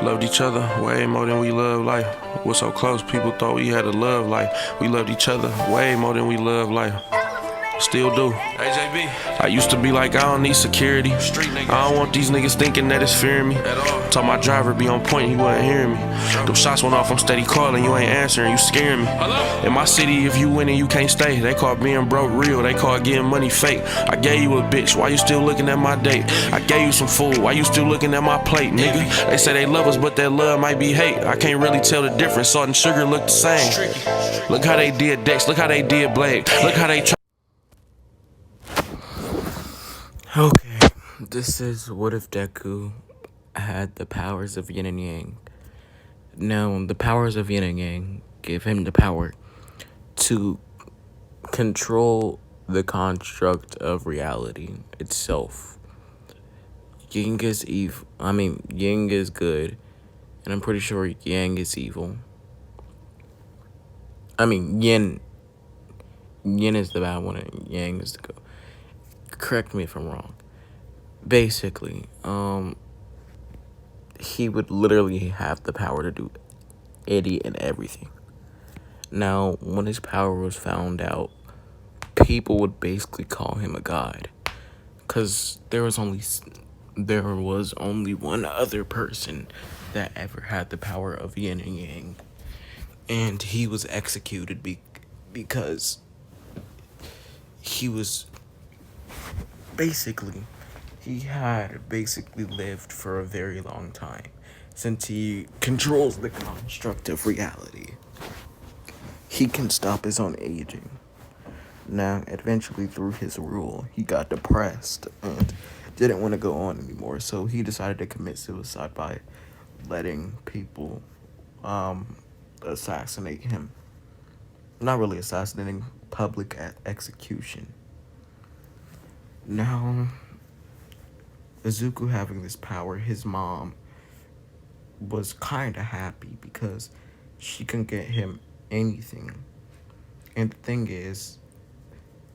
Loved each other way more than we love life. We're so close, people thought we had a love life. We loved each other way more than we love life. Still do. AJB. I used to be like, I don't need security. Street niggas. I don't want these niggas thinking that it's fearing me. At all. Told my driver be on point, he wasn't hearing me. Them shots went off, I'm steady calling, you ain't answering, you scaring me. Hello? In my city, if you winning, you can't stay. They call being broke real, they call getting money fake. I gave you a bitch, why you still looking at my date? I gave you some food, why you still looking at my plate, nigga? They say they love us, but that love might be hate. I can't really tell the difference, salt and sugar look the same. Look how they did Dex, look how they did Blade. Look how they Okay, this is what if Deku had the powers of yin and yang. Now, the powers of yin and yang give him the power to control the construct of reality itself. Yin is evil. Yin is good, and I'm pretty sure yang is evil. Yin is the bad one, and yang is the good. Correct me if I'm wrong. Basically, he would literally have the power to do any and everything. Now, when his power was found out, people would basically call him a god, because there was only one other person that ever had the power of yin and yang, and he was executed because he had basically lived for a very long time, since he controls the construct of reality. He can stop his own aging. Now, eventually, through his rule, he got depressed and didn't want to go on anymore, so he decided to commit suicide by letting people assassinate him. Not really assassinating, public execution. Now, Izuku having this power, his mom was kind of happy because she can get him anything. And the thing is,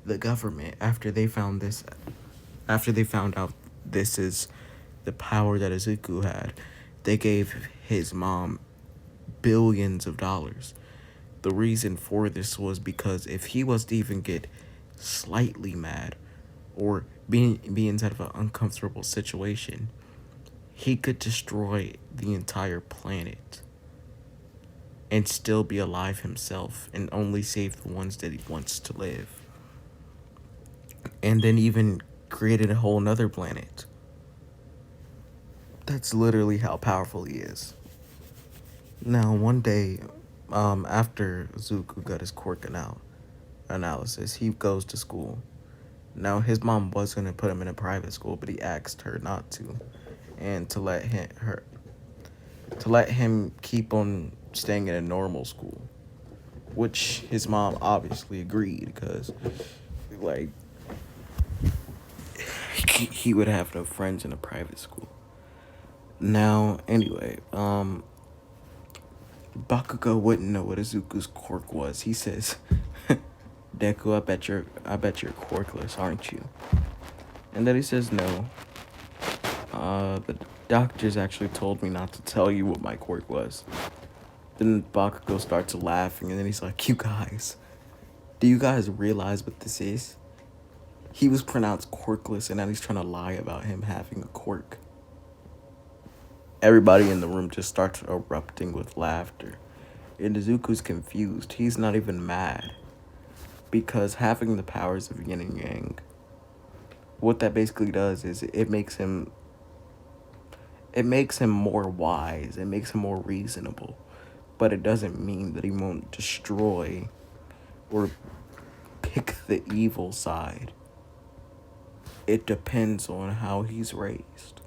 the government, after they found out this is the power that Izuku had, they gave his mom billions of dollars. The reason for this was because if he was to even get slightly mad or be inside of an uncomfortable situation, he could destroy the entire planet and still be alive himself and only save the ones that he wants to live. And then even created a whole nother planet. That's literally how powerful he is. Now, one day, after Izuku got his quirk analysis, he goes to school. Now, his mom was going to put him in a private school, but he asked her not to, and to let him keep on staying in a normal school, which his mom obviously agreed, because, like, he would have no friends in a private school. Now, anyway, Bakugo wouldn't know what Izuku's quirk was. He says, Deku, I bet you're quirkless, aren't you? And then he says, no. The doctors actually told me not to tell you what my quirk was. Then Bakugo starts laughing, and then he's like, do you guys realize what this is? He was pronounced quirkless, and now he's trying to lie about him having a quirk. Everybody in the room just starts erupting with laughter. And Izuku's confused. He's not even mad. Because having the powers of yin and yang, what that basically does is it makes him more wise. It makes him more reasonable. But it doesn't mean that he won't destroy or pick the evil side. It depends on how he's raised.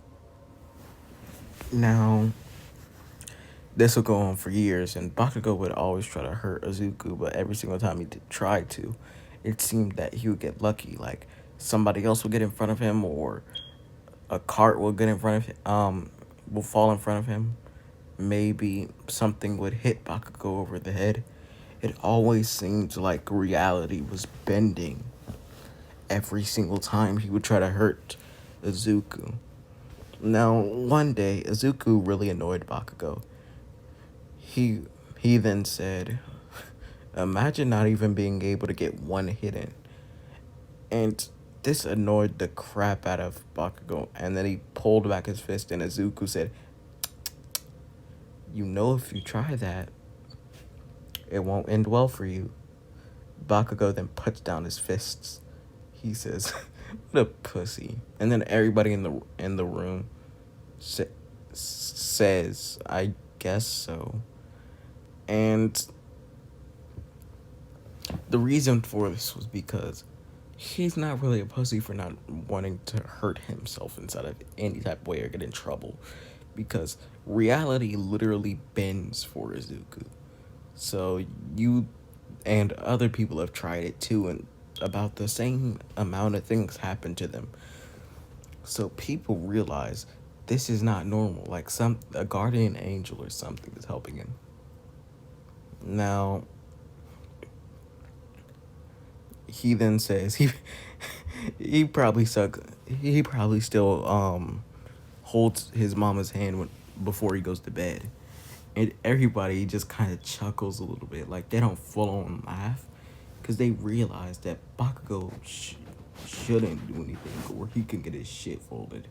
Now, this will go on for years, and Bakugo would always try to hurt Izuku, but every single time he tried to, it seemed that he would get lucky. Like, somebody else would get in front of him, or a cart will get in front of him, will fall in front of him. Maybe something would hit Bakugo over the head. It always seemed like reality was bending every single time he would try to hurt Izuku. Now, one day, Izuku really annoyed Bakugo. He he then said, "Imagine not even being able to get one hit in." And this annoyed the crap out of Bakugo. And then he pulled back his fist, and Izuku said, "You know, if you try that, it won't end well for you." Bakugo then puts down his fists. He says, "What a pussy!" And then everybody in the room says, "I guess so." And the reason for this was because he's not really a pussy for not wanting to hurt himself inside of any type of way or get in trouble, because reality literally bends for Izuku. So you and other people have tried it too, and about the same amount of things happen to them. So people realize this is not normal. Like a guardian angel or something is helping him. Now he then says he probably suck. He probably still holds his mama's hand before he goes to bed, and everybody just kind of chuckles a little bit, like they don't full on laugh, because they realize that Bakugo shouldn't do anything, or he can get his shit folded.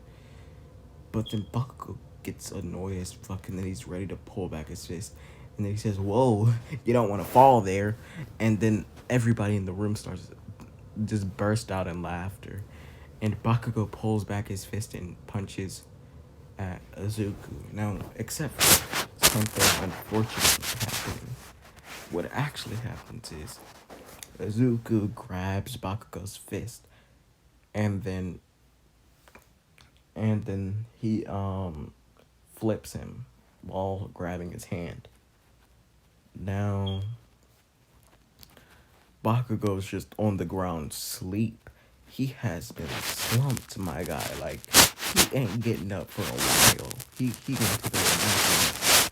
But then Bakugo gets annoyed as fuck, and then he's ready to pull back his fist. And then he says, "Whoa, you don't want to fall there." And then everybody in the room starts just burst out in laughter. And Bakugo pulls back his fist and punches at Izuku. Now, except for something unfortunate happening. What actually happens is Izuku grabs Bakugo's fist, and then he flips him while grabbing his hand. Now Bakugo's just on the ground sleep. He has been slumped, my guy. Like, he ain't getting up for a while. He gonna take a nap.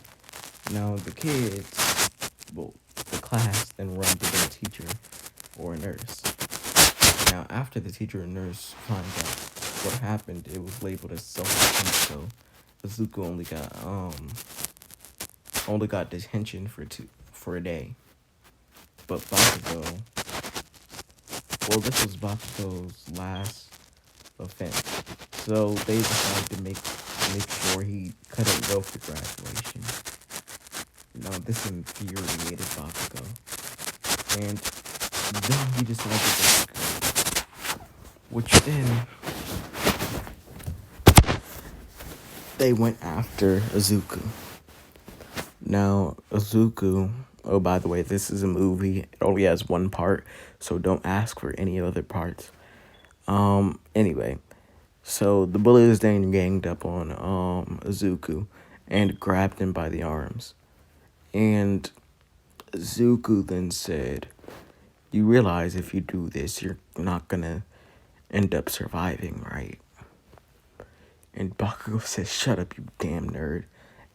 Now the kids, well, the class then run to get a teacher or a nurse. Now after the teacher and nurse find out what happened, it was labeled as self-defense. So Izuku only got detention for a day. But Bakugo, well, this was Bakugo's last offense, so they decided to make sure he couldn't go for graduation. Now this infuriated Bakugo, and then he decided to go, which then they went after Izuku. Now, Izuku, oh, by the way, this is a movie. It only has one part, so don't ask for any other parts. Anyway, so the bullies then ganged up on Izuku and grabbed him by the arms. And Izuku then said, "You realize if you do this, you're not gonna end up surviving, right?" And Bakugo says, "Shut up, you damn nerd."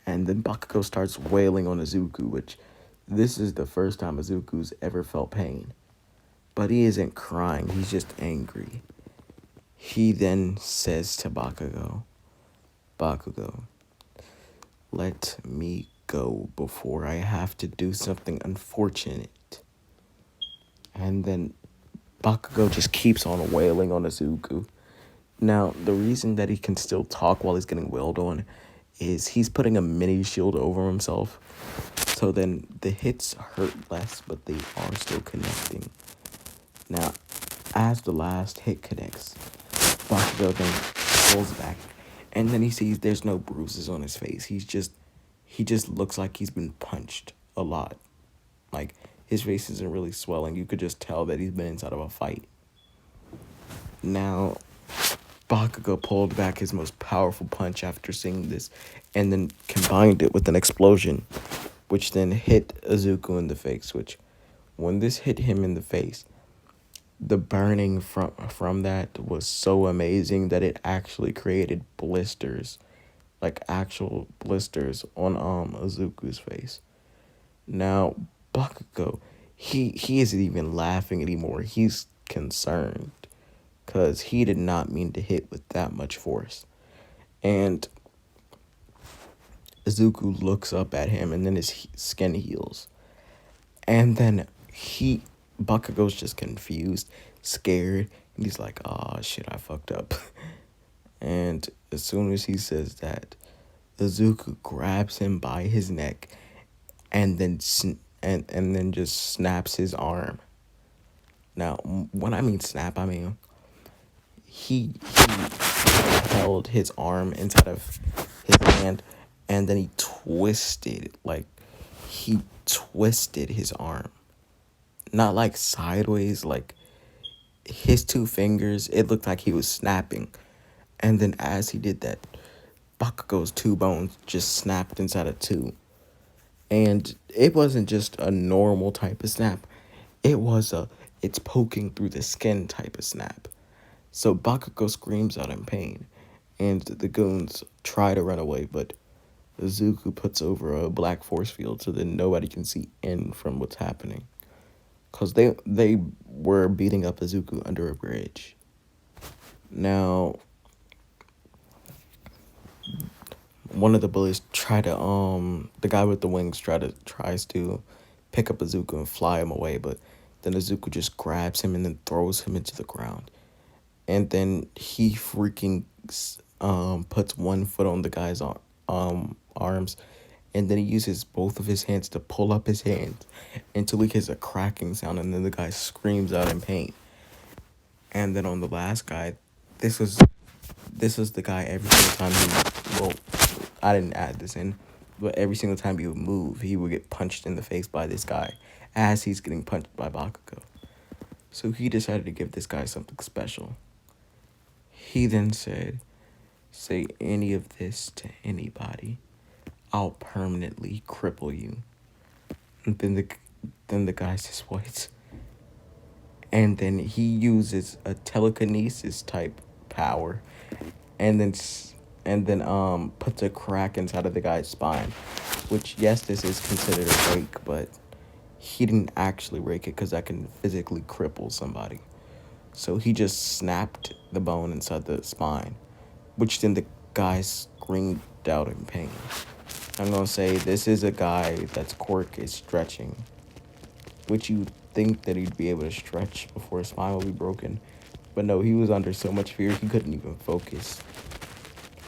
And then Bakugo starts wailing on Izuku, which this is the first time Izuku's ever felt pain. But he isn't crying, he's just angry. He then says to Bakugo, "Let me go before I have to do something unfortunate." And then Bakugo just keeps on wailing on Izuku. Now, the reason that he can still talk while he's getting wailed on is he's putting a mini shield over himself. So then the hits hurt less, but they are still connecting. Now, as the last hit connects, Bakugo then pulls back, and then he sees there's no bruises on his face. He just looks like he's been punched a lot. Like, his face isn't really swelling. You could just tell that he's been inside of a fight. Now, Bakugo pulled back his most powerful punch after seeing this, and then combined it with an explosion, which then hit Izuku in the face, which, when this hit him in the face, the burning from that was so amazing that it actually created blisters, like actual blisters on Izuku's face. Now, Bakugo, he isn't even laughing anymore. He's concerned, because he did not mean to hit with that much force. And Izuku looks up at him, and then his skin heals. And then Bakugo's just confused, scared, and he's like, "Oh shit, I fucked up." And as soon as he says that, Izuku grabs him by his neck, and then just snaps his arm. Now, when I mean snap, I mean he held his arm inside of his hand, and then he twisted his arm, not like sideways, like his two fingers. It looked like he was snapping, and then as he did that, Bakugo's two bones just snapped inside of two. And it wasn't just a normal type of snap. It's poking through the skin type of snap. So Bakugo screams out in pain, and the goons try to run away, but Izuku puts over a black force field so that nobody can see in from what's happening. Because they were beating up Izuku under a bridge. Now, one of the bullies the guy with the wings tries to pick up Izuku and fly him away, but then Izuku just grabs him and then throws him into the ground. And then he freaking puts one foot on the guy's arms, and then he uses both of his hands to pull up his hands until he hears a cracking sound, and then the guy screams out in pain. And then on the last guy, this was the guy every single time I didn't add this in, but every single time he would move, he would get punched in the face by this guy as he's getting punched by Bakugo. So he decided to give this guy something special. He then said, "Say any of this to anybody, I'll permanently cripple you." And then the guy says, "What?" And then he uses a telekinesis type power, and then puts a crack inside of the guy's spine. Which, yes, this is considered a rake, but he didn't actually rake it because that can physically cripple somebody. So he just snapped the bone inside the spine, which then the guy screamed out in pain. I'm going to say this is a guy that's quirk is stretching, which you think that he'd be able to stretch before his spine will be broken. But no, he was under so much fear he couldn't even focus.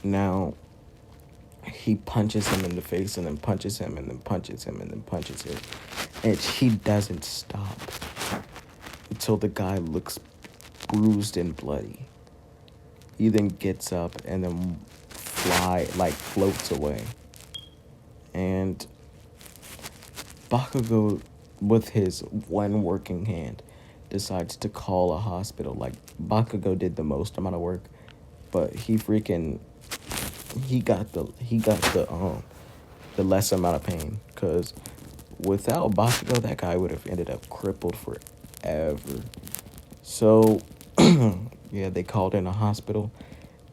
Now, he punches him in the face and then punches him and then punches him and then punches him. And he doesn't stop until the guy looks bruised and bloody. He then gets up and then floats away. And Bakugo, with his one working hand, decides to call a hospital. Like, Bakugo did the most amount of work, but he got the less amount of pain, because without Bakugo, that guy would have ended up crippled forever. So yeah, they called in a hospital,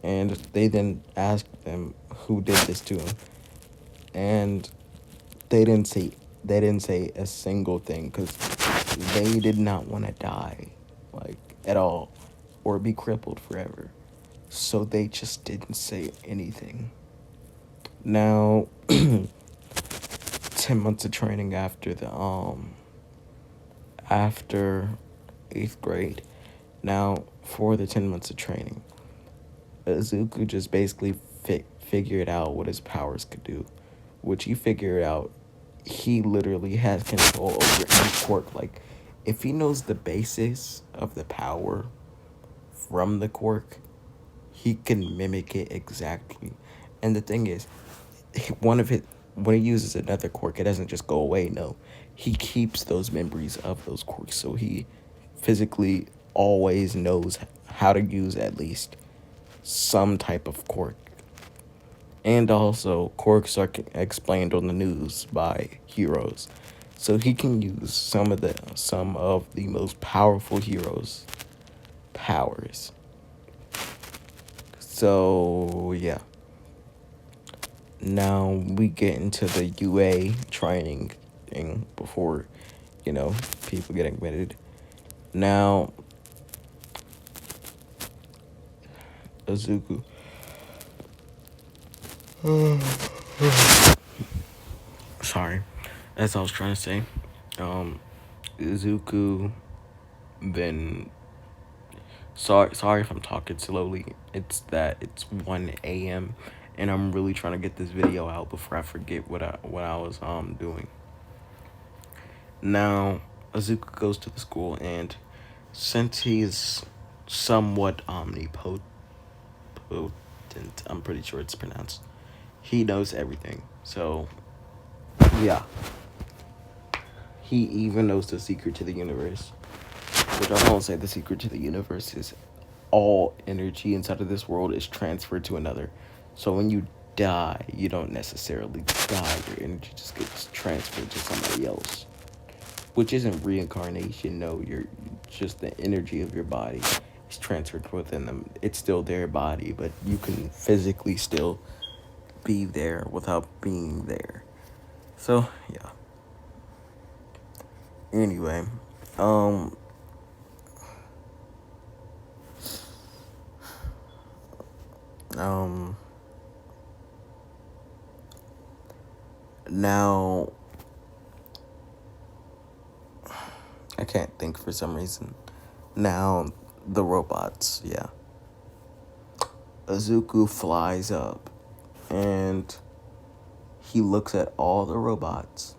and they then asked them who did this to him, and they didn't say a single thing, because they did not want to die, like, at all, or be crippled forever. So they just didn't say anything. Now, 10 months of training after after 8th grade. Now, for the 10 months of training, Izuku just basically figured out what his powers could do, which he figured out he literally has control over any quirk. Like, if he knows the basis of the power from the quirk, he can mimic it exactly. And the thing is, when he uses another quirk, it doesn't just go away. No, he keeps those memories of those quirks, so he physically always knows how to use at least some type of quirk. And also, quirks are explained on the news by heroes, so he can use some of the most powerful heroes' powers. So yeah. Now we get into the UA training thing before, people get admitted. Now, Izuku Sorry. As I was trying to say, Izuku then sorry if I'm talking slowly. It's that it's 1 a.m. and I'm really trying to get this video out before I forget what I was doing. Now, Izuku goes to the school, and since he's somewhat omnipotent, I'm pretty sure it's pronounced, he knows everything. So, yeah. He even knows the secret to the universe. Which I don't say the secret to the universe is all energy inside of this world is transferred to another. So when you die, you don't necessarily die. Your energy just gets transferred to somebody else. Which isn't reincarnation, no. You're just the energy of your body is transferred within them. It's still their body, but you can physically still be there without being there. So, yeah. Anyway, um um now I can't think for some reason. Now the robots, yeah. Izuku flies up and he looks at all the robots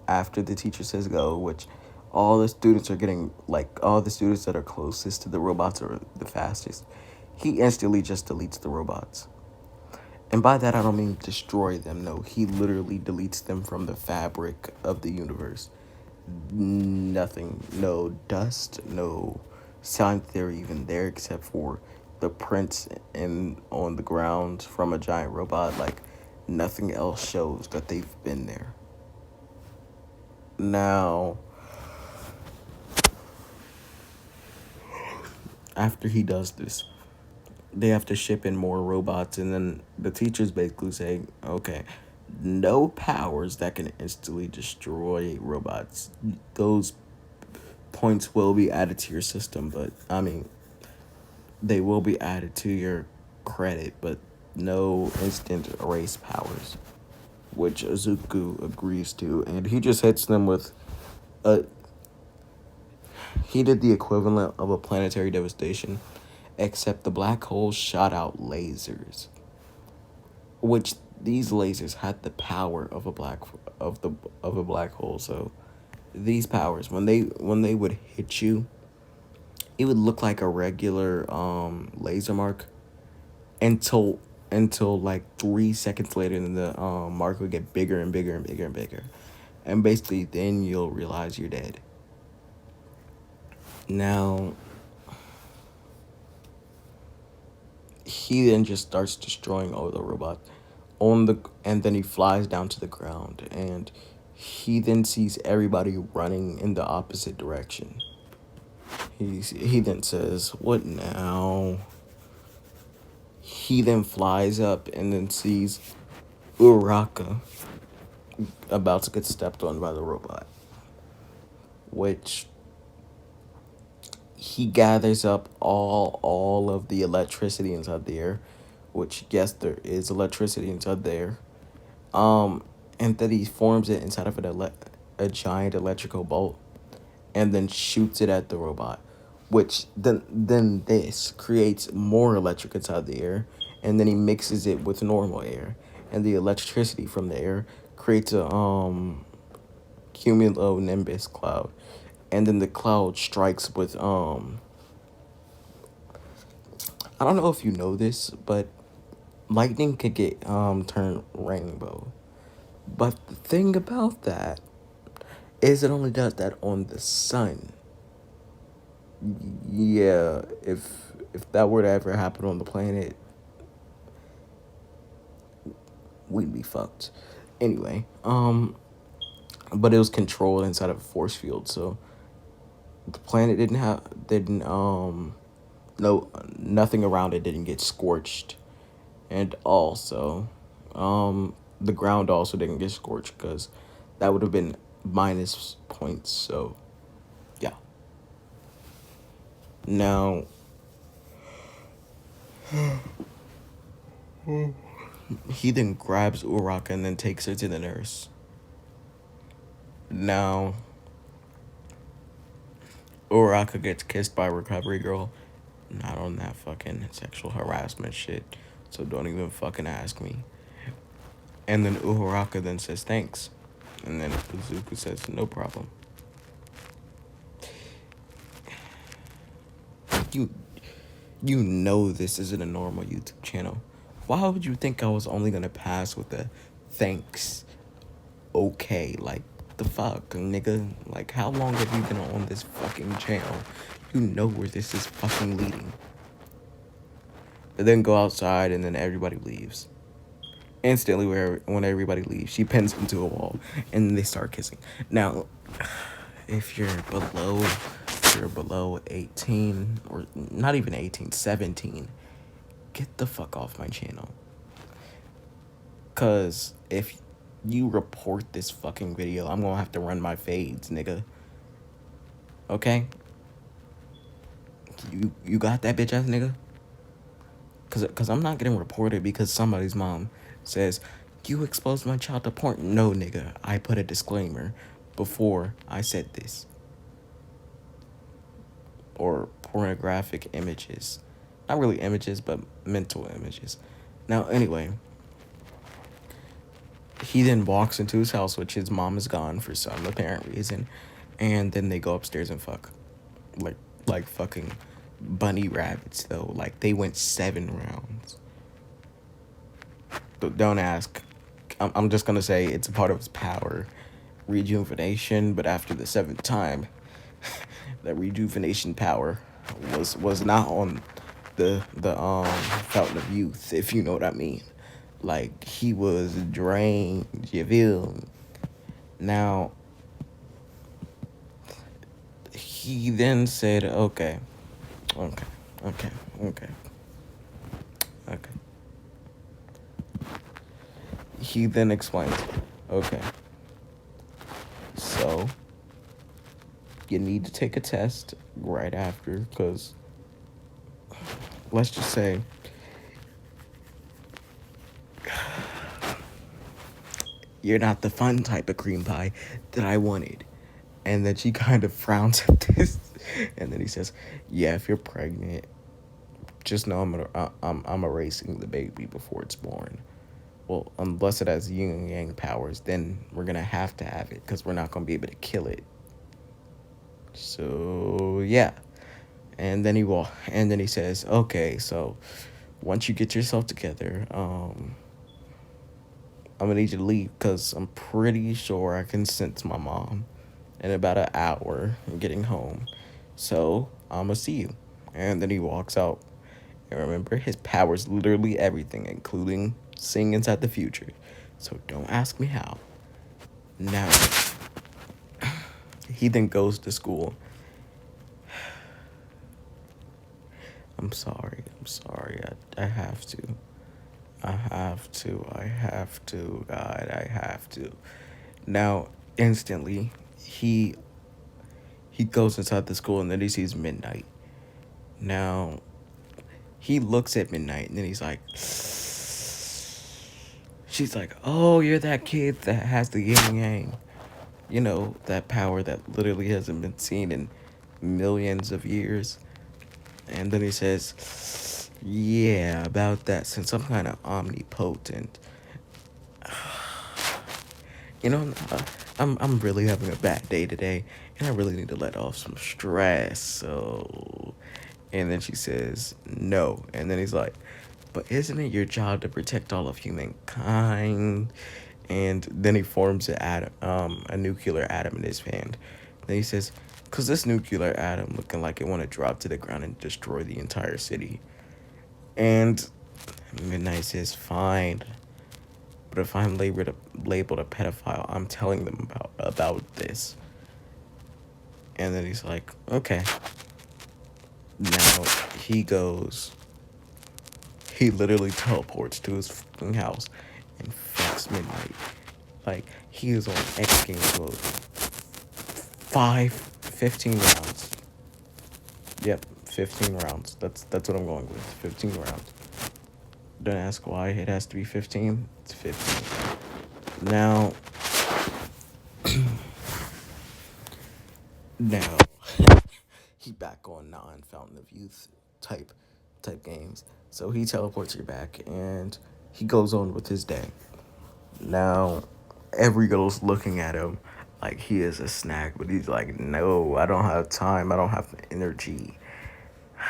after the teacher says go, which all the students are getting, like, all the students that are closest to the robots are the fastest. He instantly just deletes the robots. And by that, I don't mean destroy them. No, he literally deletes them from the fabric of the universe. Nothing. No dust, no sign that they're even there except for the prints on the ground from a giant robot. Like, nothing else shows that they've been there. Now, after he does this, they have to ship in more robots, and then the teacher's basically saying, okay, no powers that can instantly destroy robots. Those points will be added to your system, but I mean, they will be added to your credit, but no instant erase powers, which Izuku agrees to, and he just hits them with a. He did the equivalent of a planetary devastation, except the black hole shot out lasers, which these lasers had the power of a black hole. So these powers, when they would hit you, it would look like a regular laser mark until like 3 seconds later, then the mark would get bigger and bigger and bigger and bigger, and basically then you'll realize you're dead. Now, he then just starts destroying all the robots and then he flies down to the ground, and he then sees everybody running in the opposite direction. He then says, "What now?" He then flies up and then sees Uraka about to get stepped on by the robot, which he gathers up all of the electricity inside the air, which, yes, there is electricity inside there, and then he forms it inside of a giant electrical bolt, and then shoots it at the robot, which then this creates more electric inside the air, and then he mixes it with normal air, and the electricity from the air creates a cumulonimbus cloud, and then the cloud strikes with I don't know if you know this, but lightning could get turned rainbow. But the thing about that is it only does that on the sun. Yeah, if that were to ever happen on the planet, we'd be fucked. Anyway, but it was controlled inside of a force field, so the planet didn't no, nothing around it didn't get scorched, and also the ground also didn't get scorched because that would have been minus points. So yeah. Now he then grabs Uraka and then takes her to the nurse. Now, Uraka gets kissed by Recovery Girl. Not on that fucking sexual harassment shit. So don't even fucking ask me. And then Uraka then says thanks. And then Izuku says no problem. You know this isn't a normal YouTube channel. Why would you think I was only gonna pass with a thanks? Okay, like the fuck, nigga. Like, how long have you been on this fucking channel? You know where this is fucking leading. And then go outside and then everybody leaves. Instantly, when everybody leaves, she pins him to a wall and they start kissing. Now, if you're below 18, or not even 18, 17, get the fuck off my channel. Cause if you report this fucking video, I'm gonna have to run my fades, nigga. Okay? You got that bitch ass nigga? Cause I'm not getting reported because somebody's mom says, you exposed my child to porn. No, nigga. I put a disclaimer before I said this. Or pornographic images. Not really images, but mental images. Now, anyway, he then walks into his house, which his mom is gone for some apparent reason, and then they go upstairs and fuck. Like fucking bunny rabbits, though. Like, they went 7 rounds. Don't ask. I'm just gonna say it's a part of his power. Rejuvenation, but after the 7th time, that rejuvenation power was not on the fountain of youth, if you know what I mean. Like, he was drained, you feel me? Now, he then said, okay. He then explains, okay, so you need to take a test right after, because let's just say you're not the fun type of cream pie that I wanted. And then she kind of frowns at this, and then he says, yeah, if you're pregnant, just know I'm erasing the baby before it's born. Well, unless it has yin and yang powers, then we're gonna have to have it, because we're not gonna be able to kill it. So yeah. And then he says, okay, so once you get yourself together, I'm gonna need you to leave, because I'm pretty sure I can sense my mom in about an hour getting home. So I'm gonna see you. And then he walks out. And remember, his power's literally everything, including seeing inside the future. So don't ask me how. Now, he then goes to school. I'm sorry. I have to. God, I have to. Now, instantly, he goes inside the school and then he sees Midnight. Now, he looks at Midnight and then he's like, she's like, oh, you're that kid that has the yin and yang. You know, that power that literally hasn't been seen in millions of years. And then he says, yeah, about that, since I'm kind of omnipotent. You know, I'm really having a bad day today, and I really need to let off some stress, so... And then she says, no. And then he's like, but isn't it your job to protect all of humankind? And then he forms a nuclear atom in his hand. Then he says, because this nuclear atom looking like it want to drop to the ground and destroy the entire city. And Midnight says, fine. But if I'm labeled a pedophile, I'm telling them about this. And then he's like, okay. Now he literally teleports to his fucking house and fucks Midnight. Like, he is on X Games mode. 15 rounds. Yep, 15 rounds. That's what I'm going with. 15 rounds. Don't ask why it has to be 15. It's 15. Now, now, he back on non-Fountain of Youth type games. So he teleports you back, and he goes on with his day. Now, every girl's looking at him like he is a snack, but he's like, no, I don't have time. I don't have the energy.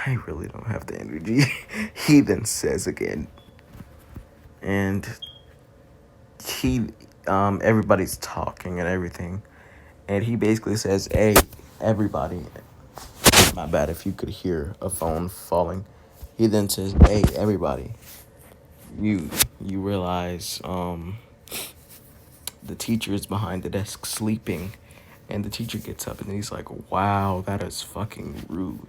I really don't have the energy. He then says again, and he, everybody's talking and everything, and he basically says, hey, everybody, my bad if you could hear a phone falling. He then says, hey, everybody, you realize, the teacher is behind the desk sleeping, and the teacher gets up and he's like, wow, that is fucking rude.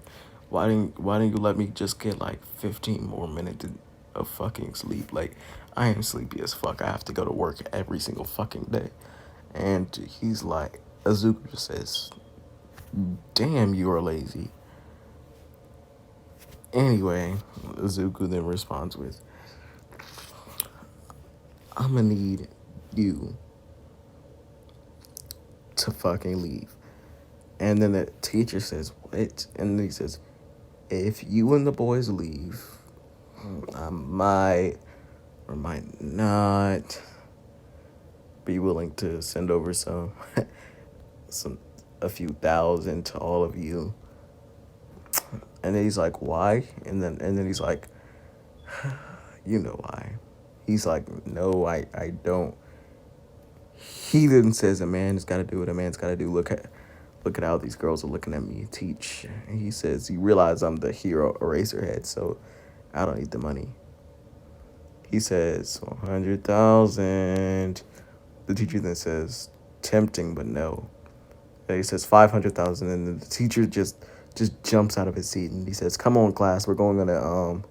Why didn't you let me just get like 15 more minutes of fucking sleep? Like, I am sleepy as fuck. I have to go to work every single fucking day. And he's like, Izuku just says, damn, you are lazy. Anyway, Izuku then responds with, I'm gonna need you to fucking leave. And then the teacher says, what? And then he says, if you and the boys leave, I might or might not be willing to send over a few thousand to all of you. And then he's like, why? And then he's like, you know why. He's like, no, I don't. He then says a man's gotta do what a man's gotta do. Look at how these girls are looking at me teach. And he says, you realize I'm the hero Eraserhead, so I don't need the money. He says 100,000. The teacher then says, tempting, but no. And he says 500,000, and the teacher just jumps out of his seat and he says, come on, class, we're going on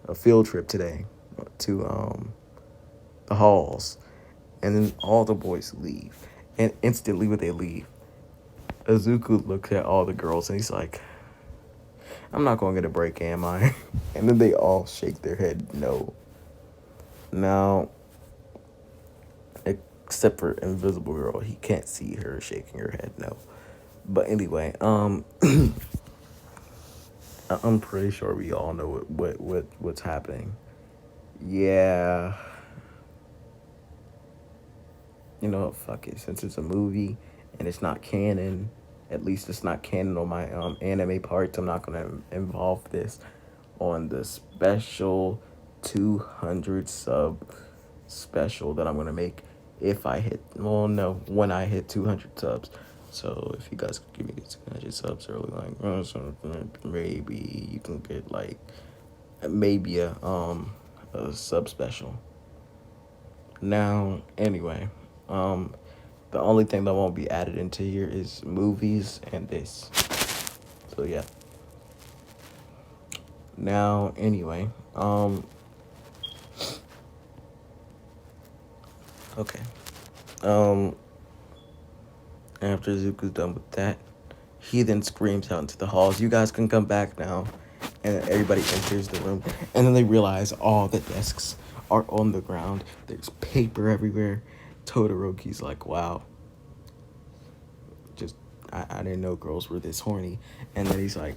a field trip today to the halls. And then all the boys leave, and instantly when they leave, Izuku looks at all the girls and he's like, I'm not going to get a break, am I? And then they all shake their head no. Now, except for Invisible Girl, he can't see her shaking her head no. But anyway, I'm pretty sure we all know what's happening. Yeah. You know what, fuck it. Since it's a movie and it's not canon, at least it's not canon on my anime parts, I'm not gonna involve this on the special 200 sub special that I'm gonna make when I hit 200 subs. So if you guys could give me 200 subs early, like maybe you can get like maybe a sub special. Now, anyway, the only thing that won't be added into here is movies and this. So yeah. Now, anyway, okay. After Zuko's done with that, he then screams out into the halls, you guys can come back now. And then everybody enters the room, and then they realize all the desks are on the ground. There's paper everywhere. Todoroki's like, wow. I didn't know girls were this horny. And then he's like,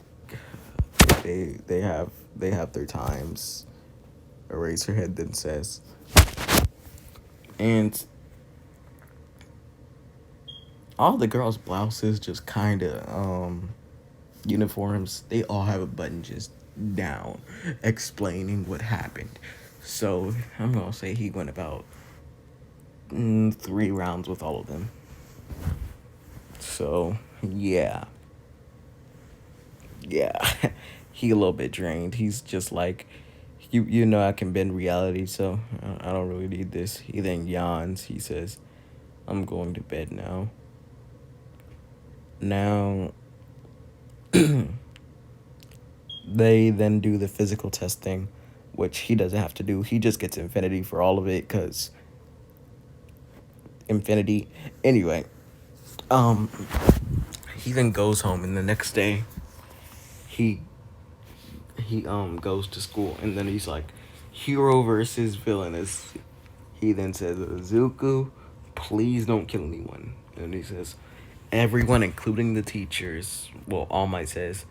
they have their times. Eraserhead then says. And all the girls' blouses just kind of uniforms, they all have a button just down explaining what happened. So I'm gonna say he went about 3 rounds with all of them. So yeah, he a little bit drained. He's just like, you know, I can bend reality, so I don't really need this. He then yawns. He says, I'm going to bed now. Now they then do the physical testing, which he doesn't have to do. He just gets infinity for all of it, because infinity. Anyway, he then goes home, and the next day he goes to school, and then he's like, hero versus villainous. He then says, Izuku, please don't kill anyone. And he says, everyone, including the teachers, well, All Might says,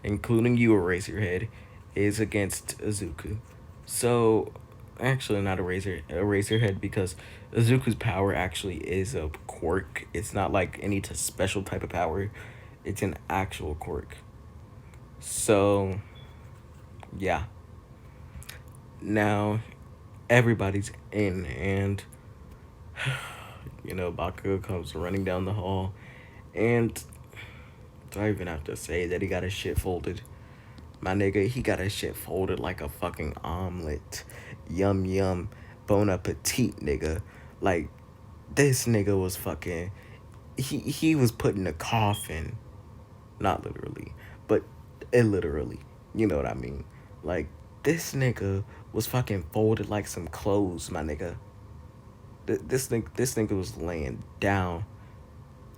including you, Eraserhead, is against Izuku. So, actually, not Eraserhead, because Izuku's power actually is a quirk. It's not like any special type of power. It's an actual quirk. So, yeah. Now, everybody's in, and Bakugo comes running down the hall, and do I even have to say that he got his shit folded? My nigga, he got his shit folded like a fucking omelet. Yum yum. Bon appetit, nigga. Like, this nigga was fucking. He was put in a coffin. Not literally, but illiterally. You know what I mean? Like, this nigga was fucking folded like some clothes, my nigga. This nigga was laying down.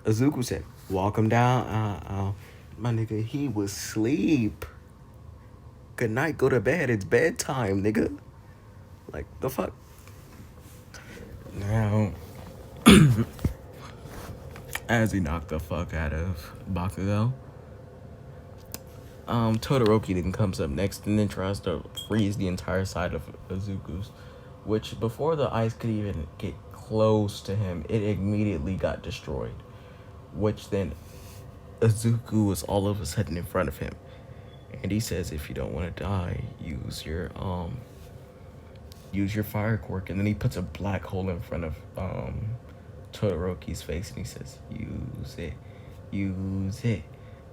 Izuku said, walk him down. My nigga, he was asleep. Good night, go to bed. It's bedtime, nigga. Like, the fuck? Now, as he knocked the fuck out of Bakugo, Todoroki then comes up next and then tries to freeze the entire side of Izuku's, which before the ice could even get close to him, it immediately got destroyed, which then Izuku was all of a sudden in front of him. And he says, if you don't want to die, use your fire quirk. And then he puts a black hole in front of Todoroki's face and he says, use it, use it,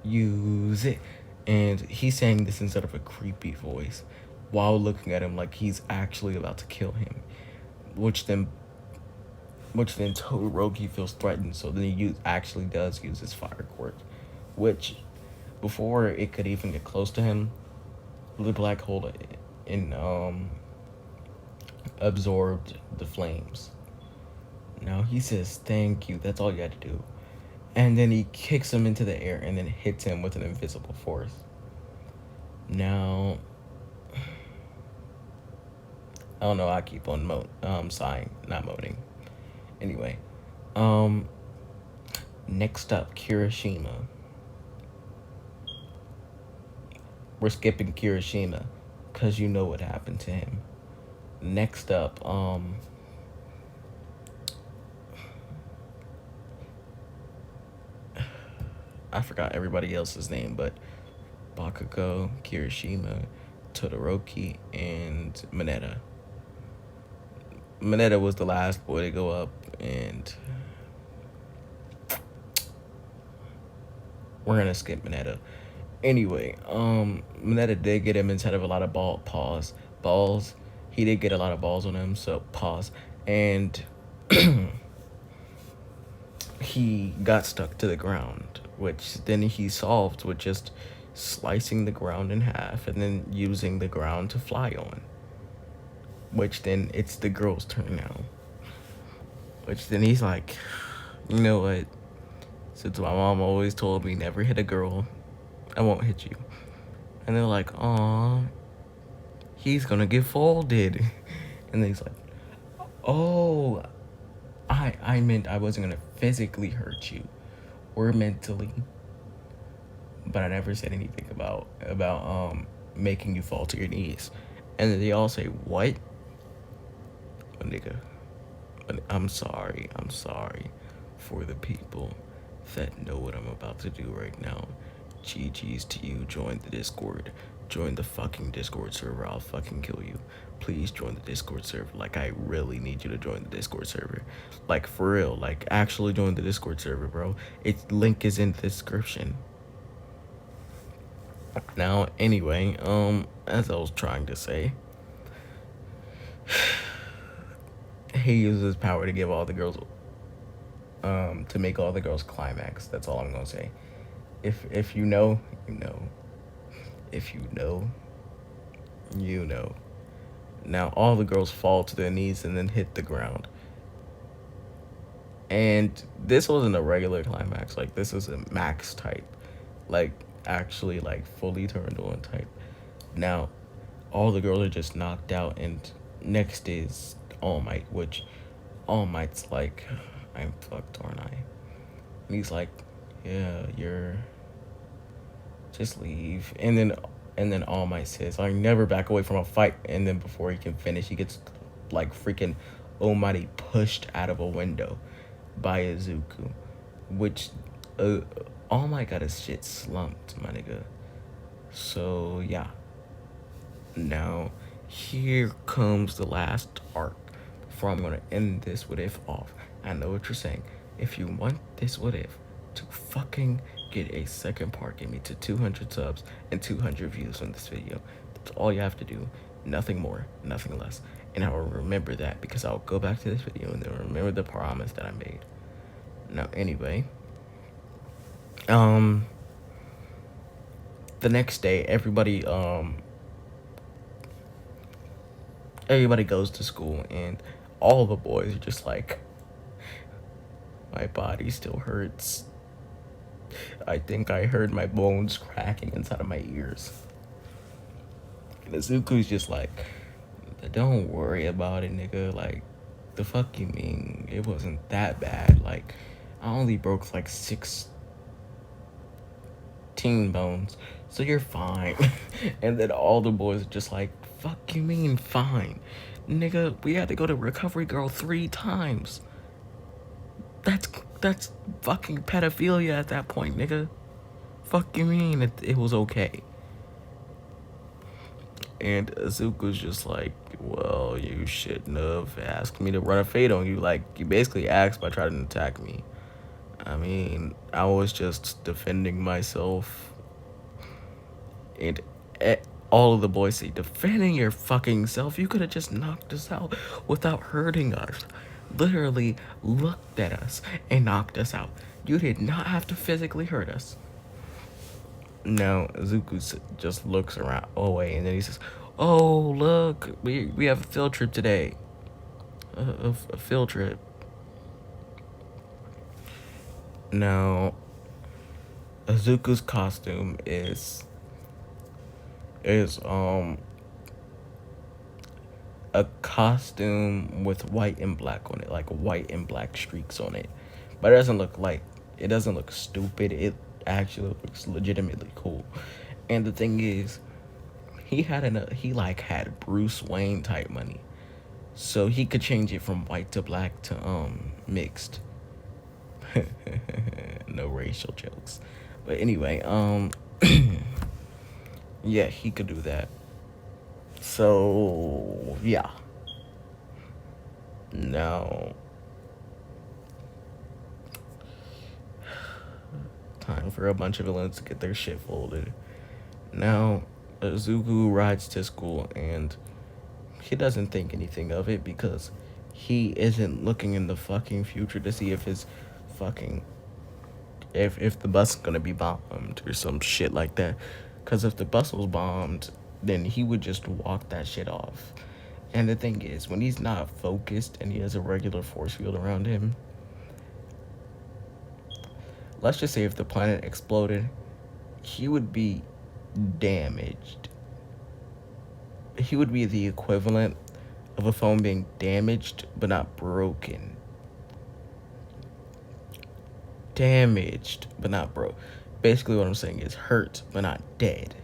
use it. And he's saying this instead of a creepy voice while looking at him like he's actually about to kill him, which then Todoroki feels threatened, so then he actually does use his fire quirk, which before it could even get close to him, the black hole absorbed the flames. Now he says, thank you, that's all you had to do. And then he kicks him into the air and then hits him with an invisible force. Now, I don't know, I keep on sighing, not moaning. Anyway, next up, Kirishima. We're skipping Kirishima because you know what happened to him. Next up, I forgot everybody else's name, but Bakugo, Kirishima, Todoroki, and Mineta. Mineta was the last boy to go up, and we're gonna skip Mineta. Anyway, Mineta did get him instead of a lot of balls. He did get a lot of balls on him, so pause. And he got stuck to the ground, which then he solved with just slicing the ground in half and then using the ground to fly on. Which then it's the girl's turn now. Which then he's like, you know what? Since my mom always told me never hit a girl, I won't hit you. And they're like, aw, he's gonna get folded. And then he's like, oh, I meant I wasn't gonna physically hurt you or mentally. But I never said anything about making you fall to your knees. And then they all say, what? But nigga, I'm sorry for the people that know what I'm about to do right now. GG's to you. Join the Discord. Join the fucking Discord server. I'll fucking kill you. Please join the Discord server. Like, I really need you to join the Discord server. Like, for real. Like, actually join the Discord server, bro. Its link is in the description. Now, anyway, as I was trying to say, he uses his power to give all the girls, to make all the girls climax. That's all I'm gonna say. If you know, you know. If you know, you know. Now all the girls fall to their knees and then hit the ground. And this wasn't a regular climax. Like, this was a max type. Like, actually, like, fully turned on type. Now, all the girls are just knocked out, and next is All Might, which All Might's like, I'm fucked, aren't I? And he's like, yeah, you're, just leave. And then All Might says, I never back away from a fight. And then before he can finish, he gets like freaking Almighty pushed out of a window by Izuku, which All Might got his shit slumped, my nigga. So yeah. Now here comes the last arc before I'm gonna end this what if off. I know what you're saying. If you want this what if to fucking get a second part, get me to 200 subs and 200 views on this video. That's all you have to do. Nothing more, nothing less. And I will remember that because I'll go back to this video and then remember the promise that I made. Now, anyway, the next day, everybody goes to school, and all the boys are just like, my body still hurts. I think I heard my bones cracking inside of my ears. And Izuku's just like, don't worry about it, nigga. Like, the fuck you mean? It wasn't that bad. Like, I only broke like 16 bones, so you're fine. And then all the boys are just like, fuck you mean fine? Nigga, we had to go to Recovery Girl 3 times. That's fucking pedophilia at that point, nigga. Fuck you mean it was okay? And Izuku's just like, well, you shouldn't have asked me to run a fade on you. Like, you basically asked by trying to attack me. I mean, I was just defending myself. And all of the boys say, defending your fucking self? You could have just knocked us out without hurting us. Literally looked at us and knocked us out. You did not have to physically hurt us. Now, Izuku just looks around away, and then he says, oh, look, we have a field trip today. A field trip. Now, Izuku's costume is a costume with white and black on it, like white and black streaks on it. But it doesn't look stupid. It actually looks legitimately cool. And the thing is, he had Bruce Wayne type money, so he could change it from white to black to mixed. No racial jokes, but anyway, yeah, he could do that. So yeah. Now, time for a bunch of villains to get their shit folded. Now, Izuku rides to school, and he doesn't think anything of it because he isn't looking in the fucking future to see if his fucking if the bus is gonna be bombed or some shit like that. Because if the bus was bombed, then he would just walk that shit off. And the thing is, when he's not focused and he has a regular force field around him, let's just say if the planet exploded, he would be damaged. He would be the equivalent of a phone being damaged but not broken. Damaged but not broke. Basically what I'm saying is hurt but not dead.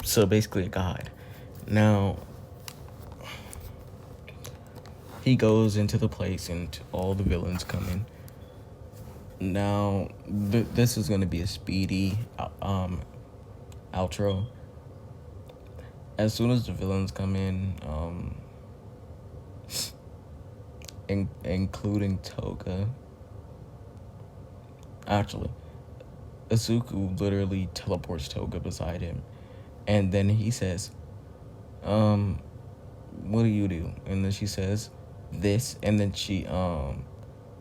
So basically a god. Now, he goes into the place and all the villains come in. Now, this is going to be a speedy outro. As soon as the villains come in, including Toga. Actually, Izuku literally teleports Toga beside him. And then he says, what do you do? And then she says, this. And then she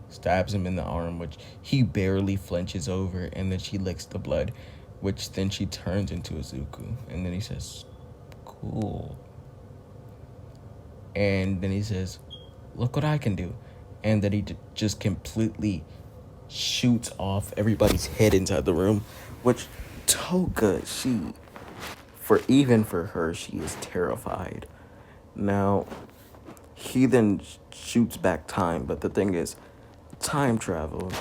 stabs him in the arm, which he barely flinches over. And then she licks the blood, which then she turns into Izuku. And then he says, cool. And then he says, look what I can do. And then he just completely shoots off everybody's head inside the room, which Toga, she for her, she is terrified. Now, he then shoots back time, but the thing is, time travel,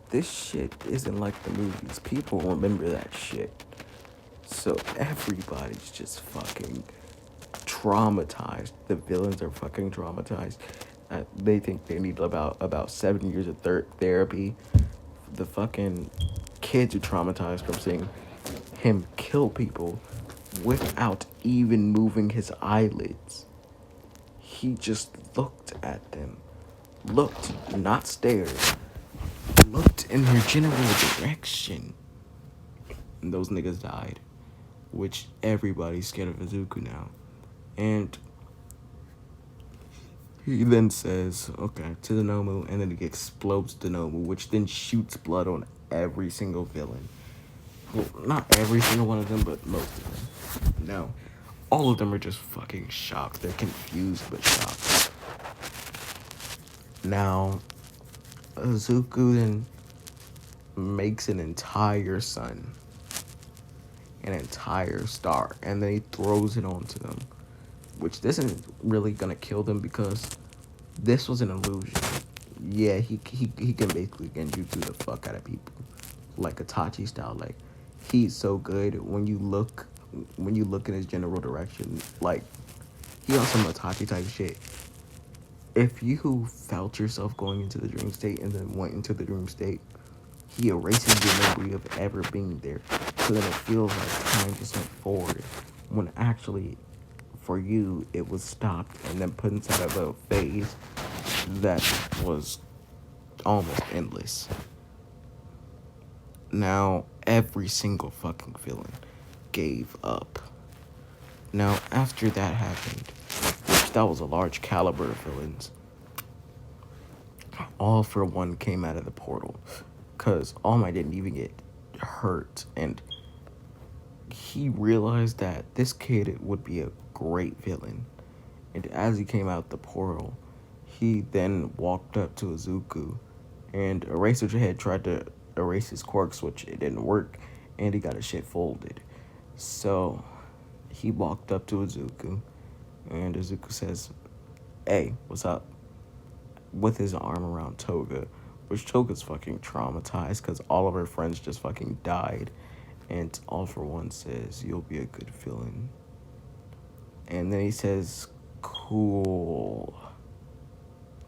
this shit isn't like the movies. People remember that shit. So everybody's just fucking traumatized. The villains are fucking traumatized. They think they need about 7 years of therapy. The fucking kids are traumatized from seeing him kill people without even moving his eyelids. He just looked at them. Looked, not stared. Looked in their general direction. And those niggas died. Which everybody's scared of Izuku now. And he then says, okay, to the Nomu, and then he explodes the Nomu, which then shoots blood on every single villain. Well, not every single one of them, but most of them. Now, all of them are just fucking shocked. They're confused but shocked. Now, Izuku then makes an entire sun, an entire star, and then he throws it onto them, which this isn't really gonna kill them because this was an illusion. Yeah, he can basically genjutsu the fuck out of people, like Itachi style. Like, he's so good when you look in his general direction. Like, he on some Itachi type shit. If you felt yourself going into the dream state and then went into the dream state, he erases your memory of ever being there. So then it feels like time just went forward, when actually, for you, it was stopped and then put inside of a phase that was almost endless. Now, every single fucking villain gave up. Now, after that happened, which that was a large caliber of villains, All For One came out of the portal. Because All Might didn't even get hurt. And he realized that this kid would be a great villain. And as he came out the portal, he then walked up to Izuku. And Eraserhead tried to erase his quirks, which it didn't work. And he got his shit folded. So he walked up to Izuku. And Izuku says, "Hey, what's up?" With his arm around Toga, which Toga's fucking traumatized because all of her friends just fucking died. And All For One says, "You'll be a good villain." And then he says, "Cool.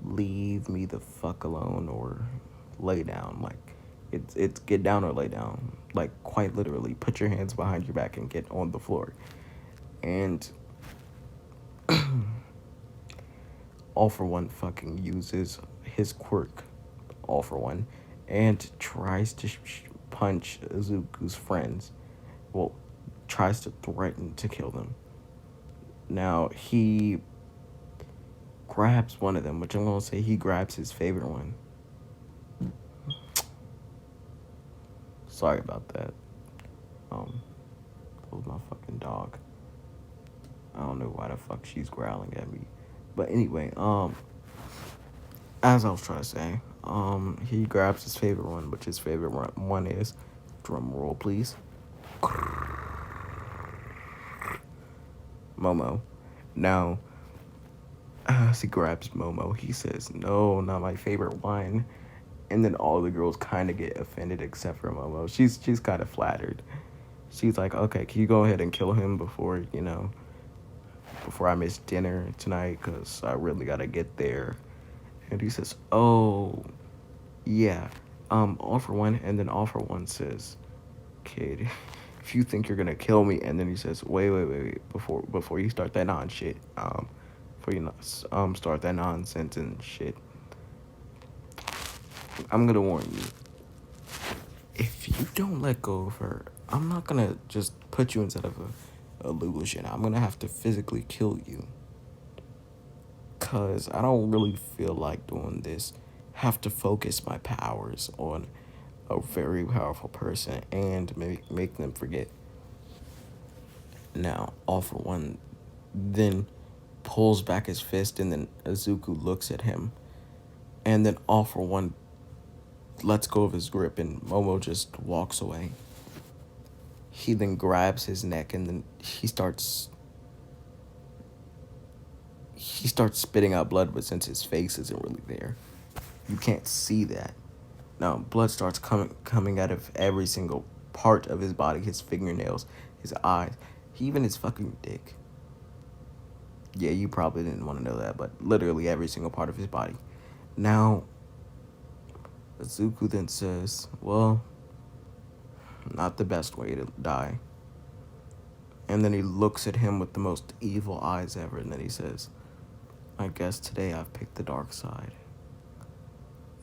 Leave me the fuck alone or lay down." Like, it's get down or lay down. Like, quite literally, put your hands behind your back and get on the floor. And All For One fucking uses his quirk, All For One, and tries to punch Izuku's friends. Well, tries to threaten to kill them. Now, he grabs one of them, which I'm going to say he grabs his favorite one. Sorry about that. That was my fucking dog. I don't know why the fuck she's growling at me. But anyway, as I was trying to say, he grabs his favorite one, which his favorite one is, drum roll please, Momo. Now, as he grabs Momo, he says, "No, not my favorite one." And then all the girls kind of get offended except for Momo. She's kind of flattered. She's like, "Okay, can you go ahead and kill him before I miss dinner tonight, because I really gotta get there." And he says, "Oh, yeah, All For One." And then All For One says, "Kid, if you think you're gonna kill me," and then he says, wait, before you start that start that nonsense and shit, I'm gonna warn you. If you don't let go of her, I'm not gonna just put you inside of a illusion. I'm gonna have to physically kill you. Because I don't really feel like doing this. Have to focus my powers on a very powerful person and make them forget. Now, All For One then pulls back his fist, and then Izuku looks at him. And then All For One lets go of his grip, and Momo just walks away. He then grabs his neck and then he starts spitting out blood, but since his face isn't really there, you can't see that. Now blood starts coming out of every single part of his body, his fingernails, his eyes, even his fucking dick. Yeah, you probably didn't want to know that, but literally every single part of his body. Now, Izuku then says, well, not the best way to die. And then he looks at him with the most evil eyes ever, and then he says, I guess today I've picked the dark side.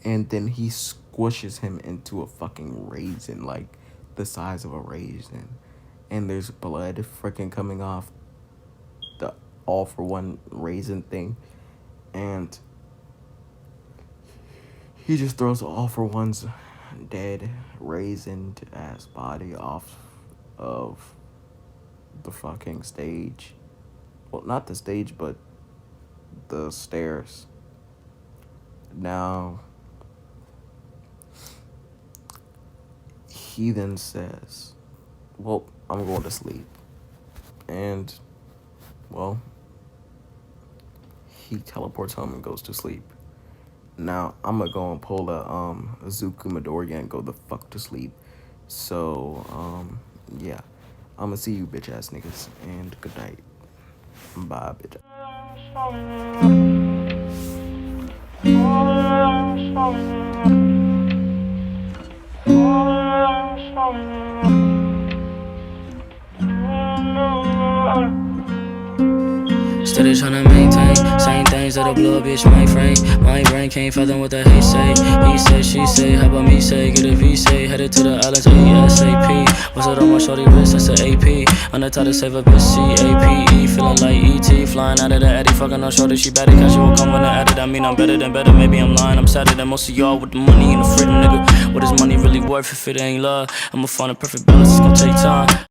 And then he squishes him into a fucking raisin, like the size of a raisin. And there's blood freaking coming off the all for one raisin thing. And he just throws all for one's dead raisined ass body off of the fucking stage. Well, not the stage, but the stairs. Now, he then says, well, I'm going to sleep. And, well, he teleports home and goes to sleep. Now, I'm gonna go and pull a Izuku Midoriya and go the fuck to sleep. So, yeah. I'm gonna see you bitch ass niggas, and good night. Bye, bitch. Steady tryna maintain, same things that'll blow a bitch mainframe. My brain can't fathom what the hate say. He say, she say, how about me say? Get a V say, headed to the islands ASAP. What's it on my shorty wrist? That's an AP. On the top to save a bitch, CAPE. Feeling like ET, flying out of the Addy. Fucking on shorty, she better casual, come when I added. I mean, I'm better than better, maybe I'm lying. I'm sadder than most of y'all with the money and the freedom, nigga. What is money really worth if it ain't love? I'ma find a perfect balance, it's gonna take time.